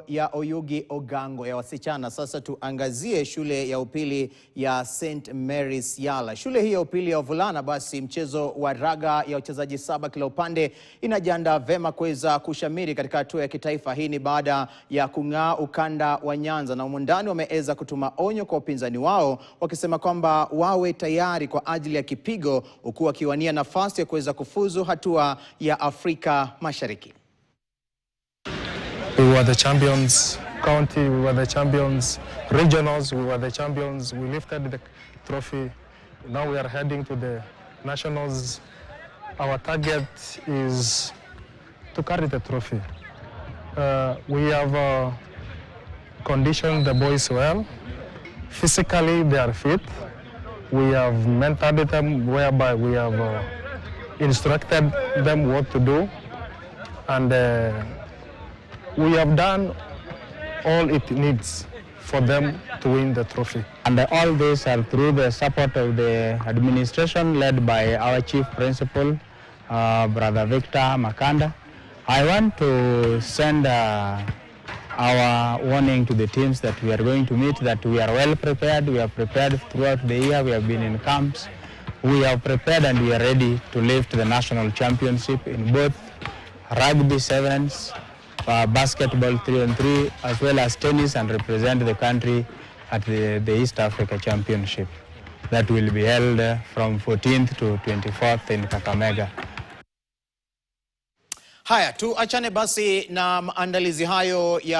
ya Oyugi Ogango ya wasichana. Sasa tuangazie shule ya upili ya St Marys Yala. Shule hii ya upili ya wavulana, basi mchezo wa raga ya wachezaji 7 kila upande inajiandaa vema kuweza kushamiri katika hatua ya kitaifa. Hii ni baada ya kung'aa ukanda wa Nyanza, na umundani wameweza kutuma onyo kwa upinzani wao wakisema kwamba wawe tayari kwa ajili ya kipigo, huku wakiwania nafasi ya kuweza kufuzu hatua ya Afrika Mashariki. We were the champions county, we were the champions regionals, we were the champions. We lifted the trophy. Now we are heading to the nationals. Our target is to carry the trophy. We have conditioned the boys well. Physically, they are fit. We have mentored them, whereby we have instructed them what to do. And we have done all it needs for them to win the trophy. And all this are through the support of the administration led by our chief principal, Brother Victor Makanda. I want to send our warning to the teams that we are going to meet, that we are well prepared. We are prepared throughout the year. We have been in camps. We are prepared and we are ready to lift the national championship in both rugby sevens, basketball 3-on-3, as well as tennis, and represent the country at the East Africa Championship that will be held from 14th to 24th in Kakamega. Haya, tuachane basi na maandalizi hayo ya